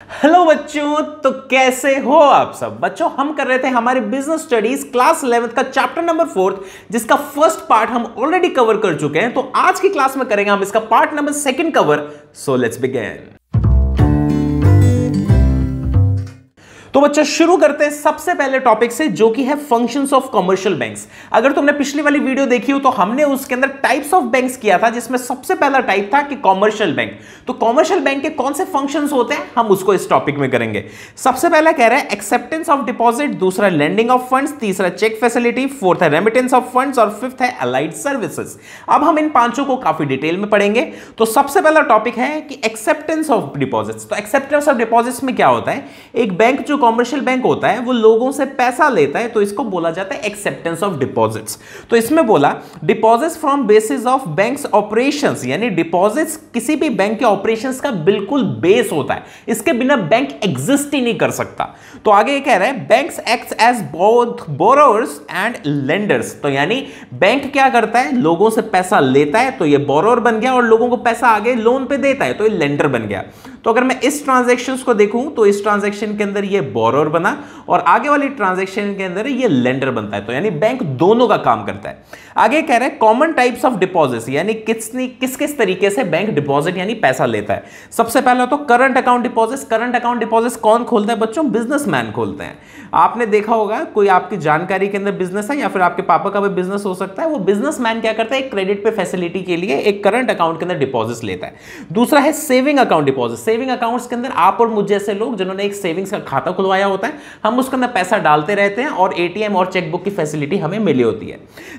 Hello बच्चों, तो कैसे हो आप सब। बच्चों, हम कर रहे थे हमारे बिजनेस स्टडीज क्लास 11th का चैप्टर नंबर 4 जिसका फर्स्ट पार्ट हम ऑलरेडी कवर कर चुके हैं। तो आज की क्लास में करेंगे हम इसका part number 2 cover. So let's begin. तो बच्चों शुरू करते हैं सबसे पहले टॉपिक से, जो कि है फंक्शंस ऑफ कमर्शियल बैंक्स। अगर तुमने पिछली वाली वीडियो देखी हो तो हमने उसके अंदर टाइप्स ऑफ बैंक्स किया था, जिसमें सबसे पहला टाइप था कि कमर्शियल बैंक। तो कमर्शियल बैंक के कौन से फंक्शंस होते हैं, हम उसको इस टॉपिक में करेंगे। सबसे पहला कह रहा है एक्सेप्टेंस ऑफ डिपॉजिट, दूसरा लेंडिंग ऑफ फंड्स, तीसरा चेक फैसिलिटी, फोर्थ है रेमिटेंस ऑफ फंड्स और फिफ्थ है अलाइड सर्विसेज। अब हम इन पांचों को काफी डिटेल में पढ़ेंगे। तो सबसे पहला टॉपिक है कि एक्सेप्टेंस ऑफ डिपॉजिट्स। तो एक्सेप्टेंस ऑफ डिपॉजिट्स में क्या होता है, एक बैंक जो कमर्शियल बैंक होता है वो लोगों से पैसा लेता है, तो इसको बोला जाता है एक्सेप्टेंस ऑफ डिपॉजिट्स। तो इसमें बोला deposits from basis of banks operations, यानी डिपॉजिट्स किसी भी बैंक के ऑपरेशंस का बिल्कुल बेस होता है, इसके बिना बैंक एग्जिस्ट ही नहीं कर सकता। तो आगे ये कह रहा है banks act as both borrowers and lenders. तो यानी बैंक क्या करता है, लोगों से पैसा लेता है, तो ये बोरोअर बन गया, और लोगों को पैसा आगे लोन पे देता है, तो ये लेंडर बन गया। तो अगर मैं इस ट्रांजैक्शंस को देखूं तो इस ट्रांजैक्शन के अंदर ये बोरोअर बना और आगे वाली ट्रांजैक्शन के अंदर ये लेंडर बनता है। तो यानी बैंक दोनों का काम करता है। आगे कह रहे हैं कॉमन टाइप्स ऑफ डिपॉजिट्स, यानी किस किस तरीके से बैंक डिपॉजिट यानी पैसा लेता है। सबसे पहला तो current account deposits. Current account deposits कौन खोलता है बच्चों, बिजनेसमैन खोलते हैं। आपने देखा होगा कोई आपकी जानकारी के अंदर बिजनेस है या फिर आपके पापा का भी बिजनेस हो सकता है, वो बिजनेसमैन क्या करता है, एक क्रेडिट पे फैसिलिटी के लिए एक करंट अकाउंट के अंदर डिपॉजिट्स लेता है। दूसरा है saving account deposit. Saving accounts के अंदर आप और मुझ जैसे लोग जिन्होंने एक सेविंग्स का खाता खुलवाया होता है, हम उसके अंदर पैसा डालते रहते हैं और एटीएम और चेकबुक की फैसिलिटी हमें मिली होती है।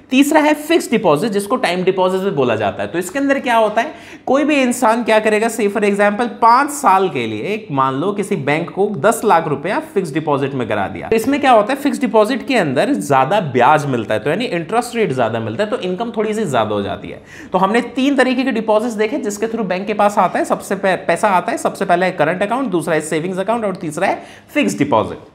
तीसरा है फिक्स्ड डिपॉजिट, जिसको टाइम डिपॉजिट भी बोला जाता है। तो इसके अंदर क्या होता है, कोई भी इंसान क्या करेगा, से फॉर एग्जांपल 5 साल के लिए एक मान लो किसी बैंक को 10 लाख रुपया फिक्स्ड डिपॉजिट में करा दिया। तो इसमें क्या होता है, फिक्स्ड डिपॉजिट के अंदर ज्यादा ब्याज मिलता है, तो यानी इंटरेस्ट रेट ज्यादा मिलता है, तो इनकम थोड़ी सी ज्यादा हो जाती है। तो हमने 3 तरीके के डिपॉजिट्स देखे जिसके थ्रू बैंक के पास आता है, सबसे पैसा आता है। सबसे पहला है करंट अकाउंट, दूसरा है सेविंग्स अकाउंट और तीसरा है फिक्स्ड डिपॉजिट।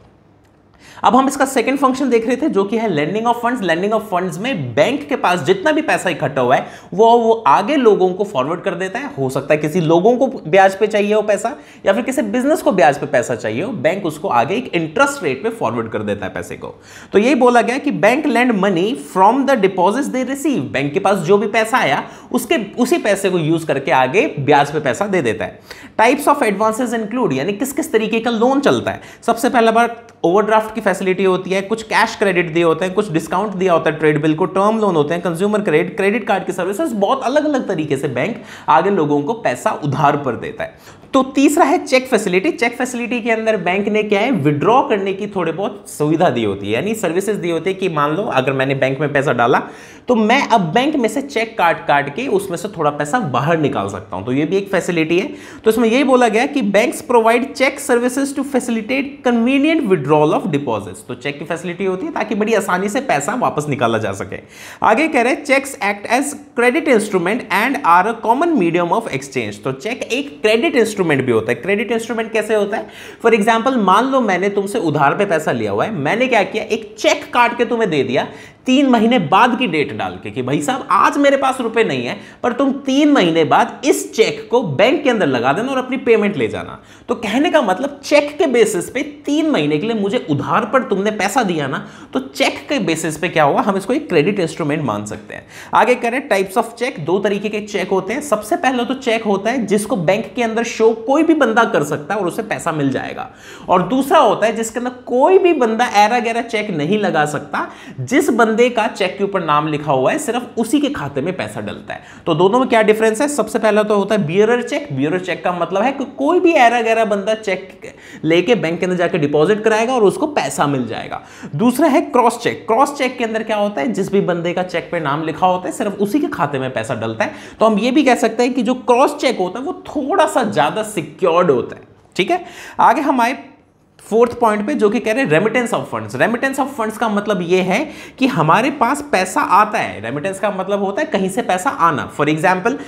अब हम इसका सेकंड फंक्शन देख रहे थे, जो कि है lending of funds. Lending of funds में बैंक के पास जितना भी पैसा इकट्ठा हुआ है वो आगे लोगों को फॉरवर्ड कर देता है। हो सकता है किसी लोगों को ब्याज पे चाहिए हो पैसा, या फिर किसी बिजनेस को ब्याज पे पैसा चाहिए हो, बैंक उसको आगे एक इंटरेस्ट रेट पे फॉरवर्ड कर देता है पैसे को। तो यही बोला गया कि bank land money from the deposits they receive. Bank के पास जो भी पैसा आया उसी पैसे को यूज करके आगे ब्याज पे पैसा दे देता है। टाइप्स ऑफ एडवांसेस इंक्लूड, यानी किस किस तरीके का लोन चलता है। सबसे पहला बात ओवरड्राफ्ट की फैसिलिटी होती है, कुछ कैश क्रेडिट दिए होते हैं, कुछ डिस्काउंट दिया होता है ट्रेड बिल को, टर्म लोन होते हैं, कंज्यूमर क्रेडिट कार्ड की सर्विसेज। बहुत अलग अलग तरीके से बैंक आगे लोगों को पैसा उधार पर देता है। तो तीसरा है चेक फैसिलिटी। चेक फैसिलिटी के अंदर बैंक ने क्या है, विड्रॉ करने की थोड़े बहुत सुविधा दी होती है, यानी सर्विसेज दी होती है कि मान लो अगर मैंने बैंक में पैसा डाला तो मैं अब बैंक में से चेक काट के उसमें से थोड़ा पैसा बाहर निकाल सकता हूं। तो ये भी एक फैसिलिटी है। तो इसमें यही बोला गया कि banks provide cheque services to facilitate convenient withdrawal of deposits. तो चेक की फैसिलिटी होती है ताकि बड़ी आसानी से पैसा वापस निकाला जा सके। आगे कह रहे हैं cheques act as credit instrument and are a common medium of exchange. तो चेक एक क्रेडिट इंस्ट्रूमेंट भी होता है। क्रेडिट इंस्ट्रूमेंट कैसे होता है, फॉर एग्जांपल मान लो मैंने तुमसे उधार पे पैसा लिया हुआ है, मैंने क्या किया, एक चेक काट के तुम्हें दे दिया 3 महीने बाद की डेट डाल के कि भाई साहब आज मेरे पास रुपए नहीं है, पर तुम 3 महीने बाद इस चेक को बैंक के अंदर लगा देना और अपनी पेमेंट ले जाना। तो कहने का मतलब चेक के बेसिस पे 3 महीने के लिए मुझे उधार पर तुमने पैसा दिया ना, तो चेक के बेसिस पे क्या हुआ, हम इसको एक क्रेडिट इंस्ट्रूमेंट मान सकते हैं। आगे करें टाइप्स ऑफ चेक। 2 तरीके के चेक होते हैं। सबसे पहला तो चेक होता है जिसको बैंक के अंदर शो कोई भी बंदा कर सकता है और उसे पैसा मिल जाएगा, और दूसरा होता है जिसके अंदर कोई भी बंदा ऐरा गैरा चेक नहीं लगा सकता, जिस बंदे का चेक के ऊपर नाम लिखा हुआ है सिर्फ उसी के खाते में पैसा डलता है। तो दोनों में क्या डिफरेंस है, सबसे पहला तो होता है बियरर चेक। बियरर चेक का मतलब है कि कोई भी ऐरा गैरा बंदा चेक लेके बैंक के अंदर जाकर डिपॉजिट कराएगा और उसको पैसा मिल जाएगा। दूसरा है क्रॉस चेक। क्रॉस चेक के अंदर क्या होता है, जिस भी बंदे का चेक पे नाम लिखा होता है सिर्फ उसी के खाते में पैसा डलता है। तो हम ये भी कह सकते हैं कि जो क्रॉस चेक होता है वो थोड़ा सा ज्यादा सिक्योर्ड होता है। ठीक है, आगे हम आए 4th पॉइंट पे, जो कि कह रहे हैं remittance of funds. Remittance of funds का मतलब ये है कि हमारे पास पैसा आता है। रेमिटेंस का मतलब होता है कहीं से पैसा आना। फॉर एग्जांपल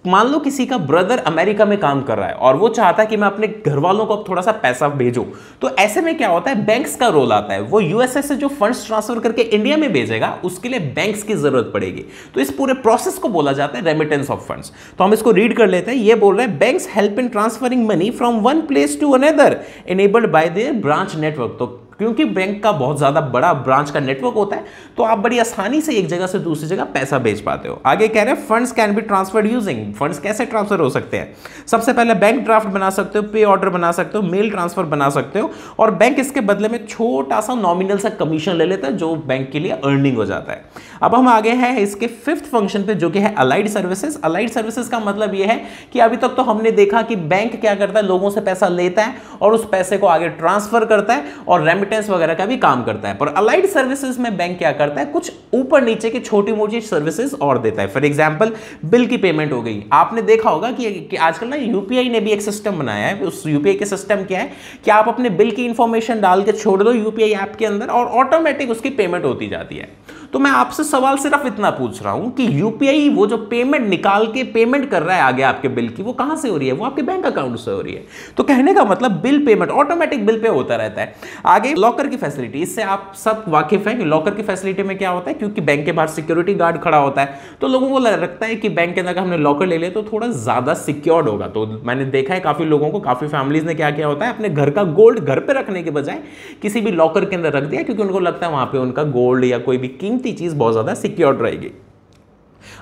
मान लो किसी का ब्रदर अमेरिका में काम कर रहा है और वो चाहता है कि मैं अपने घर वालों को अब थोड़ा सा पैसा भेजूं, तो ऐसे में क्या होता है, बैंक्स का रोल आता है। वो यूएसए से जो फंड्स ट्रांसफर करके इंडिया में भेजेगा उसके लिए बैंक्स की जरूरत पड़ेगी। तो इस पूरे प्रोसेस को बोला जाता है रेमिटेंस ऑफ फंड्स। तो हम इसको रीड कर लेते हैं। ये बोल रहे हैं banks help in transferring money from one place to another enabled by their branch network. तो क्योंकि बैंक का बहुत ज्यादा बड़ा ब्रांच का नेटवर्क होता है तो आप बड़ी आसानी से एक जगह से दूसरी जगह पैसा भेज पाते हो। आगे कह रहे हैं funds can be transferred using. Funds कैसे ट्रांसफर हो सकते हैं? सबसे पहले बैंक ड्राफ्ट बना सकते हो, पे ऑर्डर बना सकते हो, मेल ट्रांसफर बना सकते हो, और बैंक इसके बदले में छोटा सा नॉमिनल सा कमीशन ले लेता है जो बैंक के लिए अर्निंग हो जाता है। अब हम आगे हैं इसके फिफ्थ फंक्शन पे जो कि है अलाइड सर्विसेज। अलाइड सर्विसेज का मतलब यह है कि अभी तक तो हमने देखा कि बैंक क्या करता है, लोगों से पैसा लेता है और उस पैसे को आगे ट्रांसफर करता है और रेमिटेंस वगैरह का भी काम करता है। पर अलाइड सर्विसेज में बैंक क्या करता है, कुछ ऊपर नीचे की छोटी मोटी सर्विसेज और देता है। फॉर एग्जांपल बिल की पेमेंट हो गई। आपने देखा होगा कि आजकल ना यूपीआई ने भी एक सिस्टम बनाया है। उस यूपीआई के सिस्टम क्या है कि आप अपने बिल की इंफॉर्मेशन डाल के छोड़ दो यूपीआई ऐप के अंदर और ऑटोमेटिक उसकी पेमेंट होती जाती है। तो मैं आपसे सवाल सिर्फ इतना पूछ रहा हूं कि यूपीआई वो जो पेमेंट निकाल के पेमेंट कर रहा है आगे आपके बिल की, वो कहां से हो रही है? वो आपके बैंक अकाउंट से हो रही है। तो कहने का मतलब bill payment automatic bill pay होता रहता है। आगे लॉकर की फैसिलिटी, इससे आप सब वाकिफ हैं कि लॉकर की फैसिलिटी में क्या होता है, क्योंकि बैंक के बाहर सिक्योरिटी गार्ड खड़ा होता है तो लोगों को लगता है कि बैंक के अंदर हमने लॉकर ले लिया तो थोड़ा ज्यादा सिक्योर्ड होगा। तो मैंने देखा है काफी लोगों को, काफी फैमिलीज ने क्या किया होता है, अपने घर का गोल्ड घर पे रखने के बजाय किसी भी लॉकर के अंदर रख दिया, क्योंकि उनको लगता है वहां पे उनका गोल्ड या कोई भी कीमती चीज बहुत ज्यादा सिक्योर्ड रहेगी।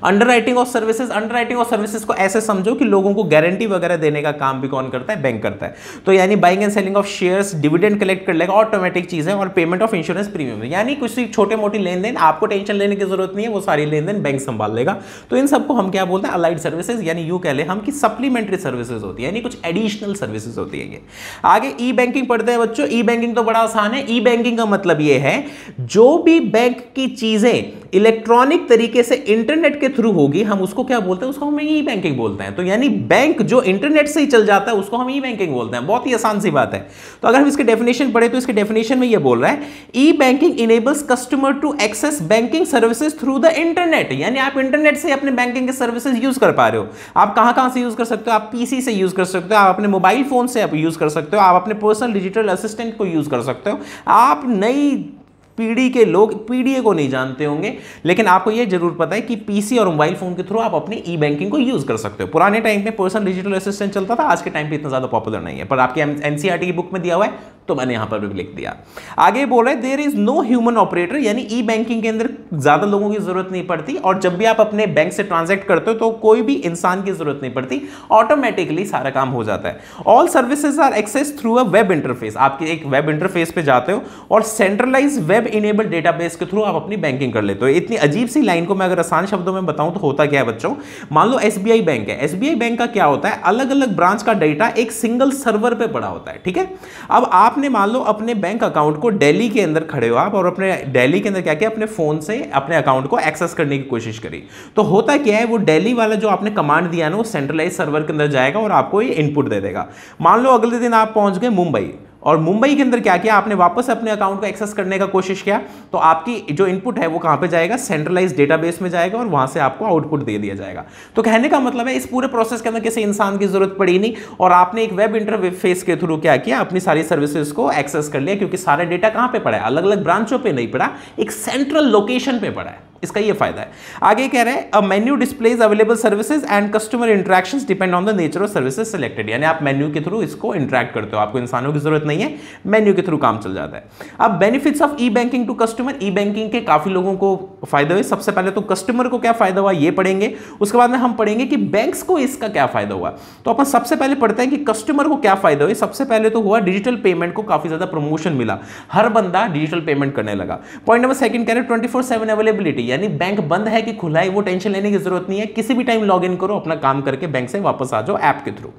Underwriting of services, underwriting of services को ऐसे समझो कि लोगों को गारंटी वगैरह देने का काम भी कौन करता है? बैंक करता है। तो यानी buying and selling of shares, dividend collect कर लेगा, ऑटोमेटिक चीज है, और पेमेंट ऑफ इंश्योरेंस प्रीमियम, यानी कुछ छोटे मोटी लेन देन आपको टेंशन लेने की जरूरत नहीं है, वो सारी लेन देन बैंक संभाल लेगा। तो इन सबको हम क्या बोलते हैं? अलाइड सर्विसेज, यानी यूं कह ले हम कि सप्लीमेंट्री सर्विसेज होती है, यानी कुछ एडिशनल सर्विसेज होती है। आगे ई बैंकिंग पढ़ते हैं बच्चों। ई बैंकिंग तो बड़ा आसान है। ई बैंकिंग का मतलब ये है जो भी बैंक की चीजें इलेक्ट्रॉनिक तरीके से इंटरनेट के थ्रू होगी हम उसको क्या बोलते हैं? उसको हम ई बैंकिंग बोलते हैं। तो यानी बैंक जो इंटरनेट से ही चल जाता है उसको हम ई बैंकिंग बोलते हैं। बहुत ही आसान सी बात है। तो अगर हम इसके डेफिनेशन पढ़े तो इसके डेफिनेशन में ये बोल रहा है e banking enables customer to access banking services through the internet, यानी आप इंटरनेट से अपने बैंकिंग के सर्विसेज यूज कर पा रहे हो। आप कहां से यूज कर सकते हो? आप पीसी से यूज कर सकते हो, आप अपने मोबाइल फोन से आप यूज कर सकते हो, आप अपने पर्सनल डिजिटल असिस्टेंट को यूज कर सकते हो। आप नई पीढ़ी के लोग पीडीए को नहीं जानते होंगे, लेकिन आपको यह जरूर पता है कि पीसी और मोबाइल फोन के थ्रू आप अपनी ई बैंकिंग को यूज कर सकते हो। पुराने टाइम में पर्सनल डिजिटल असिस्टेंट चलता था, आज के टाइम पे इतना ज्यादा पॉपुलर नहीं है, पर आपके एनसीईआरटी की बुक में दिया हुआ है तो मैंने यहां पर भी लिख दिया। आगे बोल रहे हैं there is no human operator, यानी ई बैंकिंग के अंदर ज्यादा लोगों की जरूरत नहीं पड़ती, और जब भी आप अपने बैंक से ट्रांजैक्ट करते हो तो कोई भी इंसान की जरूरत नहीं पड़ती, ऑटोमेटिकली सारा काम हो जाता है। All services are access through a web interface, आपके एक वेब इंटरफेस पे जाते हो और सेंट्रलाइज वेब इनेबल्ड डेटाबेस के थ्रू आप अपनी बैंकिंग कर लेते हो। इतनी अजीब सी लाइन को मैं अगर आसान शब्दों में बताऊं तो होता क्या है बच्चों, मान लो एसबीआई बैंक है। एसबीआई बैंक का क्या होता है, अलग अलग ब्रांच का डेटा एक सिंगल सर्वर पे पड़ा होता है, ठीक है। अब आपने मान लो अपने बैंक अकाउंट को दिल्ली के अंदर खड़े हो आप, और अपने दिल्ली के अंदर क्या किया, अपने फोन से अपने अकाउंट को एक्सेस करने की कोशिश करी, तो होता क्या है, वो दिल्ली वाला जो आपने कमांड दिया ना वो सेंट्रलाइज सर्वर के अंदर जाएगा और आपको ये इनपुट दे देगा। मान लो अगले दिन आप पहुंच गए मुंबई, और मुंबई के अंदर क्या किया आपने, वापस अपने अकाउंट को एक्सेस करने का कोशिश किया, तो आपकी जो इनपुट है वो कहां पे जाएगा, सेंट्रलाइज डेटाबेस में जाएगा और वहां से आपको आउटपुट दे दिया जाएगा। तो कहने का मतलब है इस पूरे प्रोसेस के अंदर किसी इंसान की जरूरत पड़ी नहीं, और आपने एक वेब इंटरफेस के थ्रू क्या किया, अपनी सारी सर्विसेज को एक्सेस कर लिया, क्योंकि सारा डेटा कहां पे पड़ा है, अलग अलग ब्रांचों पे नहीं पड़ा, एक सेंट्रल लोकेशन पे पड़ा है। इसका ये फायदा है। आगे कह रहे हैं अ menu displays available services and customer interactions depend on the nature of services selected, यानी आप मेन्यू के थ्रू इसको इंटरेक्ट करते हो, आपको इंसानों की जरूरत नहीं है, मेन्यू के थ्रू काम चल जाता है। अब benefits of e banking to customer, e banking के काफी लोगों को फायदा हुए। सबसे पहले तो कस्टमर को क्या फायदा हुआ ये पढ़ेंगे, उसके बाद में हम पढ़ेंगे कि बैंक्स को इसका क्या फायदा हुआ। तो अपन सबसे पहले पढ़ते हैं कि कस्टमर को क्या फायदा हुआ। सबसे पहले तो हुआ डिजिटल पेमेंट को काफी ज्यादा प्रमोशन मिला, हर बंदा डिजिटल पेमेंट करने लगा। पॉइंट नंबर सेकंड कह रहे 24/7 अवेलेबिलिटी, यानी बैंक बंद है कि खुला है वो टेंशन लेने की जरूरत नहीं है, किसी भी टाइम लॉग इन करो, अपना काम करके बैंक से वापस आ जाओ ऐप के थ्रू।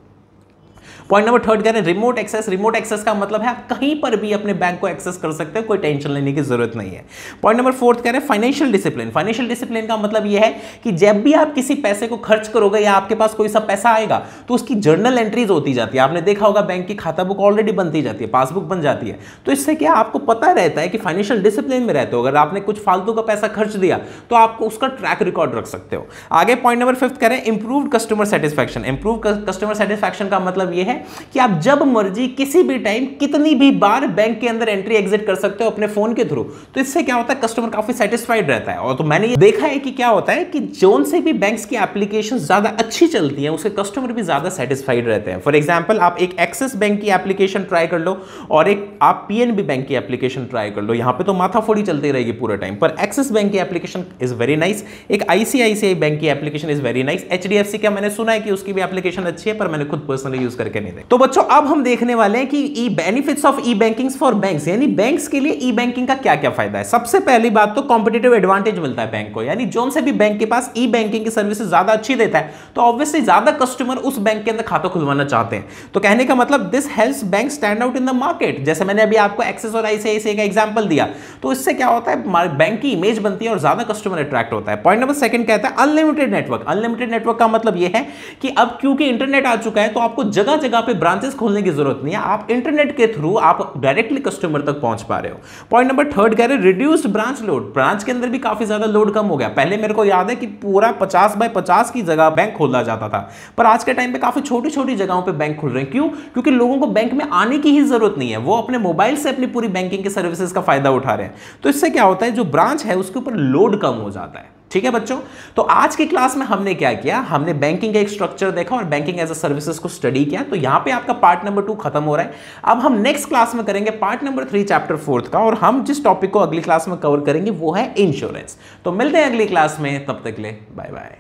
पॉइंट नंबर थर्ड कह रहे हैं रिमोट एक्सेस। रिमोट एक्सेस का मतलब है आप कहीं पर भी अपने बैंक को एक्सेस कर सकते हो, कोई टेंशन लेने की जरूरत नहीं है। पॉइंट नंबर फोर्थ कह रहे हैं फाइनेंशियल डिसिप्लिन। फाइनेंशियल डिसिप्लिन का मतलब यह है कि जब भी आप किसी पैसे को खर्च करोगे या आपके पास कोई सा पैसा आएगा तो उसकी जर्नल एंट्रीज होती जाती है। आपने देखा होगा बैंक की खाता बुक ऑलरेडी बनती जाती है, पासबुक बन जाती है। तो इससे क्या आपको पता रहता है कि फाइनेंशियल डिसिप्लिन में रहते हो, अगर आपने कुछ फालतू का पैसा खर्च दिया तो आपको उसका ट्रैक रिकॉर्ड रख सकते हो। आगे पॉइंट नंबर फिफ्थ करें improved customer satisfaction. Improve customer satisfaction का मतलब यह है कि आप जब मर्जी किसी भी टाइम कितनी भी बार बैंक के अंदर एंट्री एग्जिट कर सकते हो अपने फोन के थ्रू। तो इससे क्या होता है कस्टमर काफी सेटिस्फाइड रहता है। और तो मैंने ये देखा है कि क्या होता है कि जोन से भी बैंक्स की एप्लीकेशन ज्यादा अच्छी चलती है उसके कस्टमर भी ज्यादा सेटिस्फाइड रहते हैं। फॉर एग्जांपल आप एक एक्सिस बैंक की एप्लीकेशन ट्राई कर लो और एक आप पीएनबी बैंक की एप्लीकेशन ट्राई कर लो, यहां पे तो माथाफोड़ी चलती रहेगी पूरे टाइम, पर एक्सिस बैंक की एप्लीकेशन इज वेरी नाइस। एक आईसीआईसीआई बैंक की application is very nice. HDFC का मैंने सुना है कि उसकी भी एप्लीकेशन अच्छी है पर मैंने खुद पर्सनली यूज करके नहीं देखा। तो बच्चों अब हम देखने वाले हैं कि e benefits of e banking for banks, यानी बैंक्स के लिए ई बैंकिंग का क्या क्या फायदा है। सबसे पहली बात तो कॉम्पिटिटिव एडवांटेज मिलता है बैंक को, यानी जोन से भी बैंक के पास ई बैंकिंग की सर्विसेज ज्यादा अच्छी देता है तो ऑब्वियसली ज्यादा कस्टमर उस बैंक के अंदर खाता खुलवाना चाहते हैं। तो कहने का मतलब this helps bank stand out in the market. जैसे मैंने अभी आपको एक्सिस और आईसीआईसीआई का एग्जांपल दिया, तो इससे क्या होता है बैंक की इमेज बनती है और ज्यादा कस्टमर अट्रैक्ट होता है। पॉइंट नंबर सेकंड कहता है अनलिमिटेड नेटवर्क। अनलिमिटेड नेटवर्क का मतलब यह है कि अब क्योंकि इंटरनेट आ चुका है तो आपको जगह जगह पे ब्रांचेस खोलने की जरूरत नहीं है, आप इंटरनेट के थ्रू आप डायरेक्टली कस्टमर तक पहुंच पा रहे हो। पॉइंट नंबर थर्ड कह रहे हैं रिड्यूस्ड ब्रांच लोड। ब्रांच के अंदर भी काफी ज्यादा लोड कम हो गया। पहले मेरे को याद है कि पूरा 50x50 की जगह बैंक खोला जाता था, पर आज के टाइम पे काफी छोटी छोटी जगहों पे बैंक खुल रहे हैं। क्यों? क्योंकि लोगों को बैंक में आने की ही जरूरत नहीं है, वो अपने मोबाइल से अपनी पूरी बैंकिंग के सर्विसेज का फायदा उठा रहे हैं। तो इससे क्या होता है जो ब्रांच है उसके ऊपर लोड कम हो जाता है। ठीक है बच्चों, तो आज की क्लास में हमने क्या किया, हमने बैंकिंग का एक स्ट्रक्चर देखा और बैंकिंग एज अ सर्विसेज को स्टडी किया। तो यहां पे आपका पार्ट नंबर 2 खत्म हो रहा है। अब हम नेक्स्ट क्लास में करेंगे पार्ट नंबर 3 चैप्टर 4 का, और हम जिस टॉपिक को अगली क्लास में कवर करेंगे वो है इंश्योरेंस। तो मिलते हैं अगली क्लास में, तब तक के लिए बाय बाय।